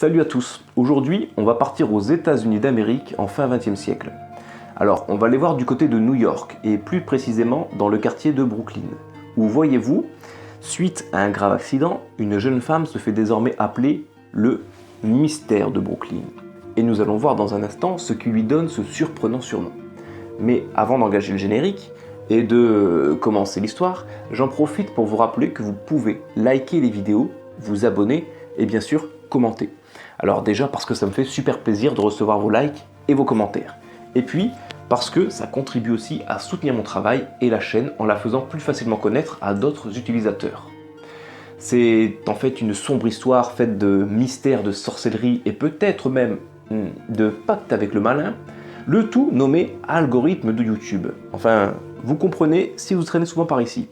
Salut à tous, aujourd'hui on va partir aux États-Unis d'Amérique en fin XXe siècle. Alors on va aller voir du côté de New York et plus précisément dans le quartier de Brooklyn, où voyez-vous, suite à un grave accident, une jeune femme se fait désormais appeler le mystère de Brooklyn. Et nous allons voir dans un instant ce qui lui donne ce surprenant surnom. Mais avant d'engager le générique et de commencer l'histoire, j'en profite pour vous rappeler que vous pouvez liker les vidéos, vous abonner et bien sûr commenter. Alors déjà parce que ça me fait super plaisir de recevoir vos likes et vos commentaires. Et puis parce que ça contribue aussi à soutenir mon travail et la chaîne en la faisant plus facilement connaître à d'autres utilisateurs. C'est en fait une sombre histoire faite de mystères, de sorcellerie et peut-être même de pacte avec le malin, le tout nommé algorithme de YouTube. Enfin, vous comprenez si vous traînez souvent par ici.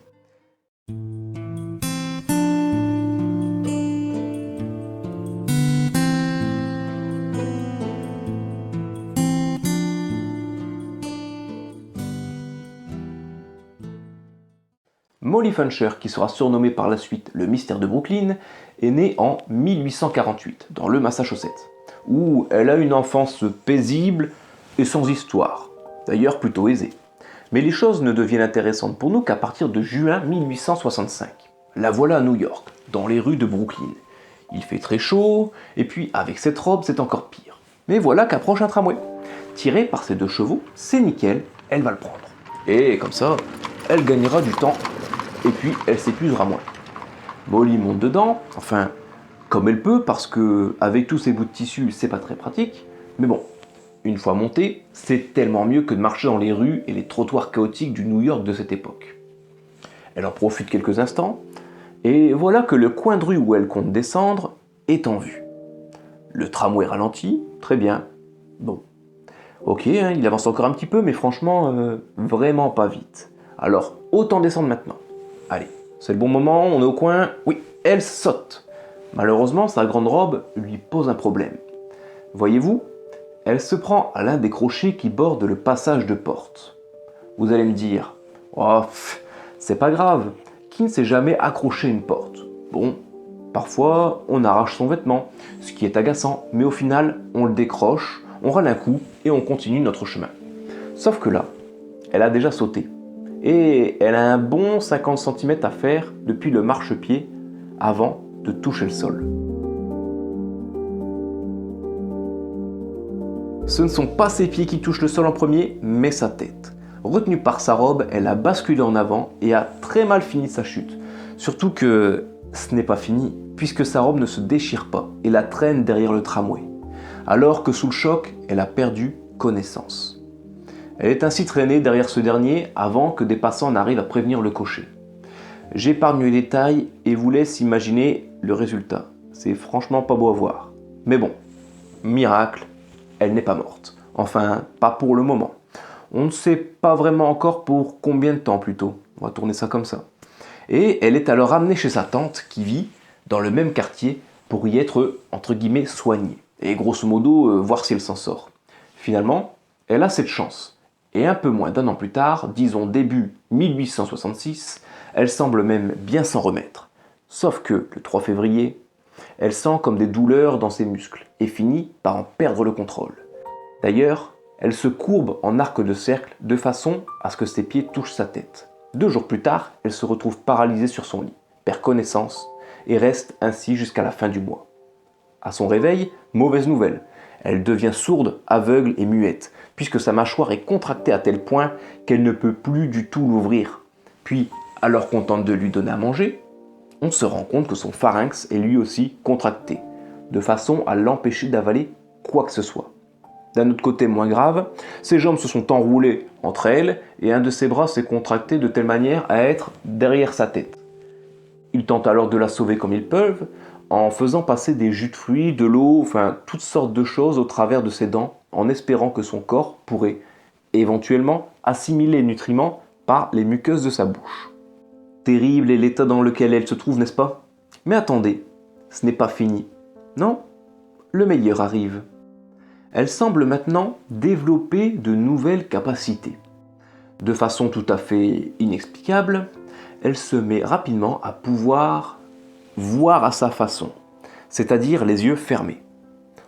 Molly Funcher, qui sera surnommée par la suite le mystère de Brooklyn, est née en 1848 dans le Massachusetts, où elle a une enfance paisible et sans histoire, d'ailleurs plutôt aisée. Mais les choses ne deviennent intéressantes pour nous qu'à partir de juin 1865. La voilà à New York, dans les rues de Brooklyn. Il fait très chaud, et puis avec cette robe c'est encore pire. Mais voilà qu'approche un tramway. Tiré par ses 2 chevaux, c'est nickel, elle va le prendre. Et comme ça, elle gagnera du temps, et puis elle s'épuisera moins. Molly monte dedans, enfin, comme elle peut, parce que avec tous ces bouts de tissu, c'est pas très pratique, mais bon, une fois montée, c'est tellement mieux que de marcher dans les rues et les trottoirs chaotiques du New York de cette époque. Elle en profite quelques instants, et voilà que le coin de rue où elle compte descendre est en vue. Le tramway ralentit, très bien, bon. Ok, il avance encore un petit peu, mais franchement, vraiment pas vite. Alors, autant descendre maintenant. Allez, c'est le bon moment, on est au coin. Oui, elle saute. Malheureusement, sa grande robe lui pose un problème. Voyez-vous, elle se prend à l'un des crochets qui bordent le passage de porte. Vous allez me dire, oh, c'est pas grave, qui ne s'est jamais accroché une porte? Bon, parfois on arrache son vêtement, ce qui est agaçant, mais au final, on le décroche, on râle un coup et on continue notre chemin. Sauf que là, elle a déjà sauté. Et elle a un bon 50 cm à faire depuis le marchepied avant de toucher le sol. Ce ne sont pas ses pieds qui touchent le sol en premier, mais sa tête. Retenue par sa robe, elle a basculé en avant et a très mal fini sa chute. Surtout que ce n'est pas fini, puisque sa robe ne se déchire pas et la traîne derrière le tramway. Alors que sous le choc, elle a perdu connaissance. Elle est ainsi traînée derrière ce dernier avant que des passants n'arrivent à prévenir le cocher. J'épargne les détails et vous laisse imaginer le résultat. C'est franchement pas beau à voir. Mais bon, miracle, elle n'est pas morte. Enfin, pas pour le moment. On ne sait pas vraiment encore pour combien de temps plutôt. On va tourner ça comme ça. Et elle est alors amenée chez sa tante qui vit dans le même quartier pour y être, entre guillemets, soignée. Et grosso modo, voir si elle s'en sort. Finalement, elle a cette chance. Et un peu moins d'1 an plus tard, disons début 1866, elle semble même bien s'en remettre. Sauf que, le 3 février, elle sent comme des douleurs dans ses muscles et finit par en perdre le contrôle. D'ailleurs, elle se courbe en arc de cercle de façon à ce que ses pieds touchent sa tête. 2 jours plus tard, elle se retrouve paralysée sur son lit, perd connaissance et reste ainsi jusqu'à la fin du mois. À son réveil, mauvaise nouvelle. Elle devient sourde, aveugle et muette, puisque sa mâchoire est contractée à tel point qu'elle ne peut plus du tout l'ouvrir. Puis, alors qu'on tente de lui donner à manger, on se rend compte que son pharynx est lui aussi contracté, de façon à l'empêcher d'avaler quoi que ce soit. D'un autre côté moins grave, ses jambes se sont enroulées entre elles et un de ses bras s'est contracté de telle manière à être derrière sa tête. Ils tentent alors de la sauver comme ils peuvent, en faisant passer des jus de fruits, de l'eau, enfin toutes sortes de choses au travers de ses dents, en espérant que son corps pourrait éventuellement assimiler les nutriments par les muqueuses de sa bouche. Terrible est l'état dans lequel elle se trouve, n'est-ce pas? Mais attendez, ce n'est pas fini. Non, le meilleur arrive. Elle semble maintenant développer de nouvelles capacités. De façon tout à fait inexplicable, elle se met rapidement à pouvoir voir à sa façon, c'est-à-dire les yeux fermés.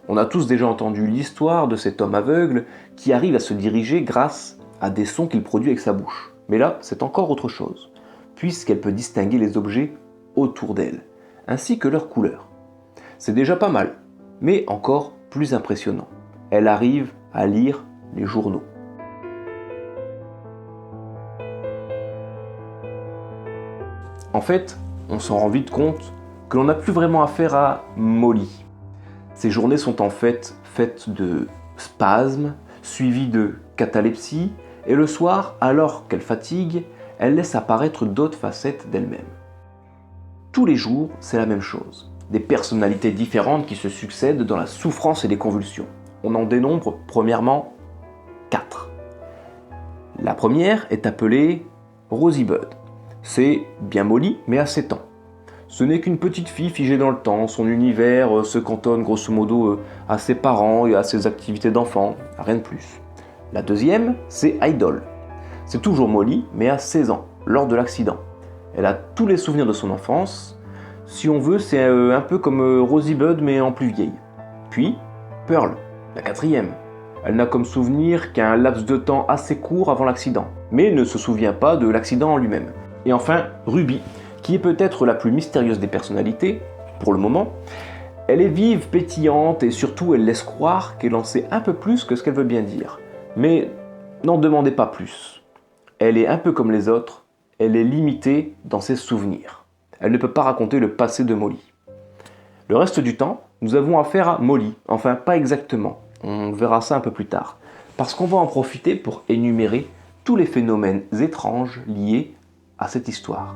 On a tous déjà entendu l'histoire de cet homme aveugle qui arrive à se diriger grâce à des sons qu'il produit avec sa bouche. Mais là, c'est encore autre chose, puisqu'elle peut distinguer les objets autour d'elle, ainsi que leurs couleurs. C'est déjà pas mal, mais encore plus impressionnant. Elle arrive à lire les journaux. En fait, on s'en rend vite compte que l'on n'a plus vraiment affaire à Molly. Ses journées sont en fait faites de spasmes, suivies de catalepsie, et le soir, alors qu'elle fatigue, elle laisse apparaître d'autres facettes d'elle-même. Tous les jours, c'est la même chose. Des personnalités différentes qui se succèdent dans la souffrance et les convulsions. On en dénombre premièrement 4. La première est appelée Rosybud. C'est bien Molly, mais à 7 ans. Ce n'est qu'une petite fille figée dans le temps, son univers se cantonne grosso modo à ses parents et à ses activités d'enfant, rien de plus. La deuxième, c'est Idol. C'est toujours Molly, mais à 16 ans, lors de l'accident. Elle a tous les souvenirs de son enfance. Si on veut, c'est un peu comme Rosybud, mais en plus vieille. Puis, Pearl, la quatrième. Elle n'a comme souvenir qu'un laps de temps assez court avant l'accident, mais ne se souvient pas de l'accident en lui-même. Et enfin, Ruby, qui est peut-être la plus mystérieuse des personnalités, pour le moment. Elle est vive, pétillante, et surtout elle laisse croire qu'elle en sait un peu plus que ce qu'elle veut bien dire. Mais n'en demandez pas plus. Elle est un peu comme les autres, elle est limitée dans ses souvenirs. Elle ne peut pas raconter le passé de Molly. Le reste du temps, nous avons affaire à Molly, enfin pas exactement, on verra ça un peu plus tard, parce qu'on va en profiter pour énumérer tous les phénomènes étranges liés à cette histoire.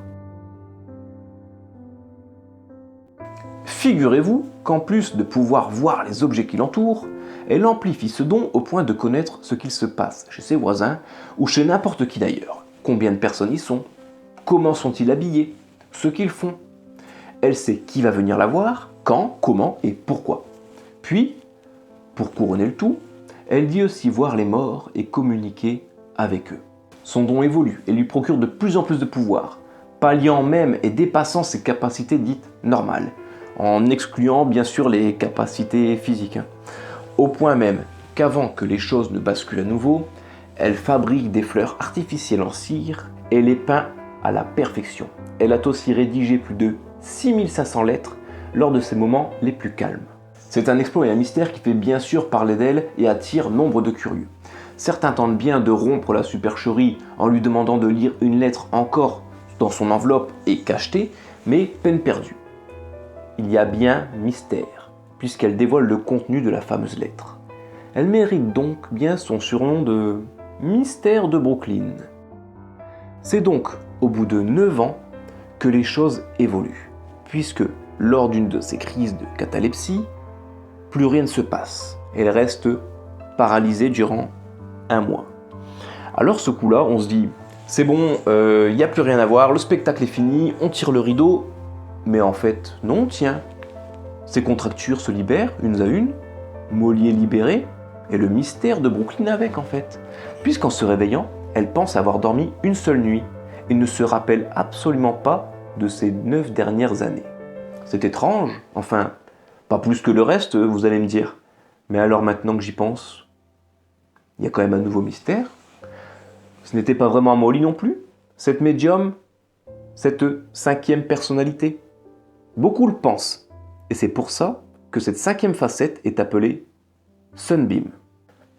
Figurez-vous qu'en plus de pouvoir voir les objets qui l'entourent, elle amplifie ce don au point de connaître ce qu'il se passe chez ses voisins ou chez n'importe qui d'ailleurs. Combien de personnes y sont, comment sont-ils habillés, ce qu'ils font. Elle sait qui va venir la voir, quand, comment et pourquoi. Puis, pour couronner le tout, elle dit aussi voir les morts et communiquer avec eux. Son don évolue et lui procure de plus en plus de pouvoir, palliant même et dépassant ses capacités dites normales, en excluant bien sûr les capacités physiques. Au point même qu'avant que les choses ne basculent à nouveau, elle fabrique des fleurs artificielles en cire et les peint à la perfection. Elle a aussi rédigé plus de 6500 lettres lors de ses moments les plus calmes. C'est un exploit et un mystère qui fait bien sûr parler d'elle et attire nombre de curieux. Certains tentent bien de rompre la supercherie en lui demandant de lire une lettre encore dans son enveloppe et cachetée, mais peine perdue. Il y a bien mystère, puisqu'elle dévoile le contenu de la fameuse lettre. Elle mérite donc bien son surnom de Mystère de Brooklyn. C'est donc au bout de 9 ans que les choses évoluent, puisque lors d'une de ces crises de catalepsie, plus rien ne se passe. Elle reste paralysée durant 1 mois. Alors ce coup-là, on se dit, c'est bon, il n'y a plus rien à voir, le spectacle est fini, on tire le rideau. Mais en fait, non, tiens. Ses contractures se libèrent, une à une, Molly est libérée, et le mystère de Brooklyn avec en fait. Puisqu'en se réveillant, elle pense avoir dormi une seule nuit, et ne se rappelle absolument pas de ces 9 dernières années. C'est étrange, enfin, pas plus que le reste, vous allez me dire. Mais alors maintenant que j'y pense, il y a quand même un nouveau mystère. Ce n'était pas vraiment Molly non plus, cette médium, cette 5e personnalité. Beaucoup le pensent, et c'est pour ça que cette 5e facette est appelée Sunbeam.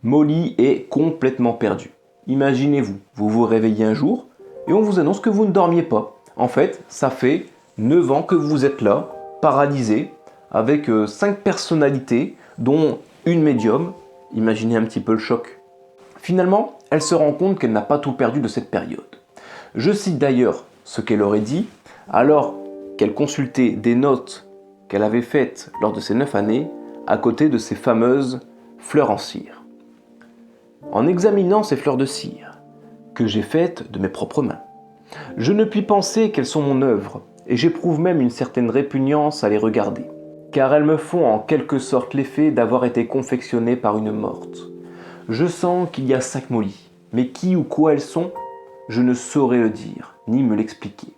Molly est complètement perdue. Imaginez-vous, vous vous réveillez un jour et on vous annonce que vous ne dormiez pas. En fait, ça fait 9 ans que vous êtes là, paralysé, avec 5 personnalités, dont une médium. Imaginez un petit peu le choc. Finalement, elle se rend compte qu'elle n'a pas tout perdu de cette période. Je cite d'ailleurs ce qu'elle aurait dit, alors qu'elle consultait des notes qu'elle avait faites lors de ces 9 années, à côté de ces fameuses fleurs en cire. En examinant ces fleurs de cire, que j'ai faites de mes propres mains, je ne puis penser qu'elles sont mon œuvre, et j'éprouve même une certaine répugnance à les regarder, car elles me font en quelque sorte l'effet d'avoir été confectionnées par une morte. Je sens qu'il y a 5 Molly, mais qui ou quoi elles sont, je ne saurais le dire, ni me l'expliquer.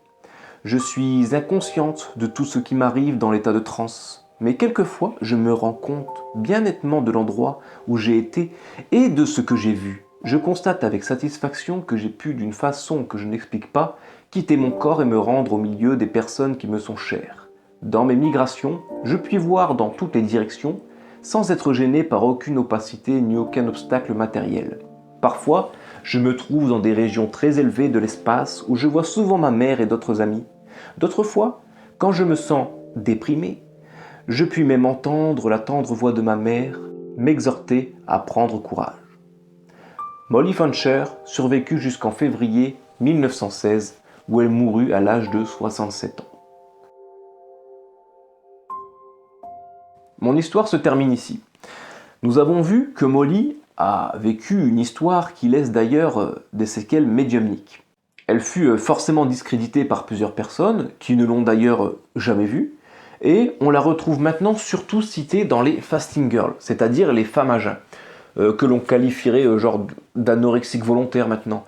Je suis inconsciente de tout ce qui m'arrive dans l'état de transe. mais quelquefois je me rends compte bien nettement de l'endroit où j'ai été et de ce que j'ai vu. Je constate avec satisfaction que j'ai pu, d'une façon que je n'explique pas, quitter mon corps et me rendre au milieu des personnes qui me sont chères. Dans mes migrations, je puis voir dans toutes les directions, sans être gêné par aucune opacité ni aucun obstacle matériel. Parfois, je me trouve dans des régions très élevées de l'espace où je vois souvent ma mère et d'autres amis. D'autres fois, quand je me sens déprimé, je puis même entendre la tendre voix de ma mère m'exhorter à prendre courage. Molly Fancher survécut jusqu'en février 1916, où elle mourut à l'âge de 67 ans. Mon histoire se termine ici. Nous avons vu que Molly a vécu une histoire qui laisse d'ailleurs des séquelles médiumniques. Elle fut forcément discréditée par plusieurs personnes, qui ne l'ont d'ailleurs jamais vue, et on la retrouve maintenant surtout citée dans les fasting girls, c'est-à-dire les femmes à jeun, que l'on qualifierait genre d'anorexiques volontaires maintenant,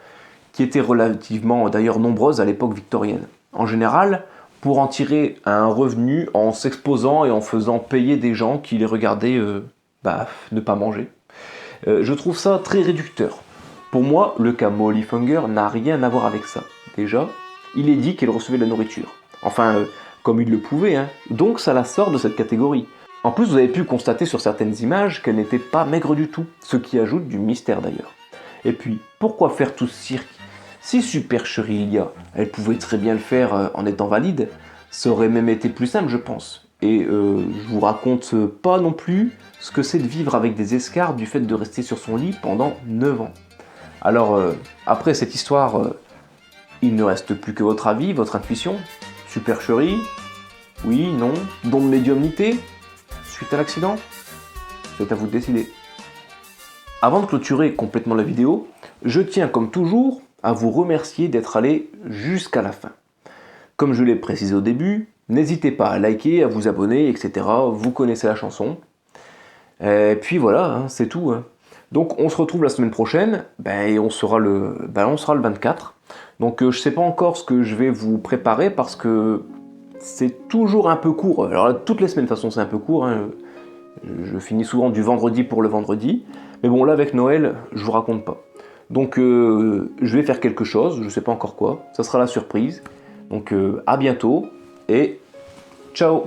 qui étaient relativement d'ailleurs nombreuses à l'époque victorienne. En général, pour en tirer un revenu en s'exposant et en faisant payer des gens qui les regardaient ne pas manger. Je trouve ça très réducteur. Pour moi, le cas Molly Fancher n'a rien à voir avec ça. Déjà, il est dit qu'elle recevait de la nourriture. Enfin, comme il le pouvait, hein. Donc ça la sort de cette catégorie. En plus, vous avez pu constater sur certaines images qu'elle n'était pas maigre du tout, ce qui ajoute du mystère d'ailleurs. Et puis, pourquoi faire tout ce cirque? Si supercherie il y a, elle pouvait très bien le faire en étant valide, ça aurait même été plus simple je pense. Et je vous raconte pas non plus ce que c'est de vivre avec des escarres du fait de rester sur son lit pendant 9 ans. Alors, après cette histoire, il ne reste plus que votre avis, votre intuition. Supercherie? Oui, non? Don de médiumnité? Suite à l'accident? C'est à vous de décider. Avant de clôturer complètement la vidéo, je tiens comme toujours à vous remercier d'être allé jusqu'à la fin. Comme je l'ai précisé au début, n'hésitez pas à liker, à vous abonner, etc. Vous connaissez la chanson. Et puis voilà, hein, c'est tout. Hein. Donc on se retrouve la semaine prochaine, et on sera le 24. Donc je ne sais pas encore ce que je vais vous préparer parce que c'est toujours un peu court. Alors là, toutes les semaines de toute façon c'est un peu court. Hein. Je finis souvent du vendredi pour le vendredi. Mais bon là avec Noël, je vous raconte pas. Donc je vais faire quelque chose, je ne sais pas encore quoi. Ça sera la surprise. Donc à bientôt et ciao!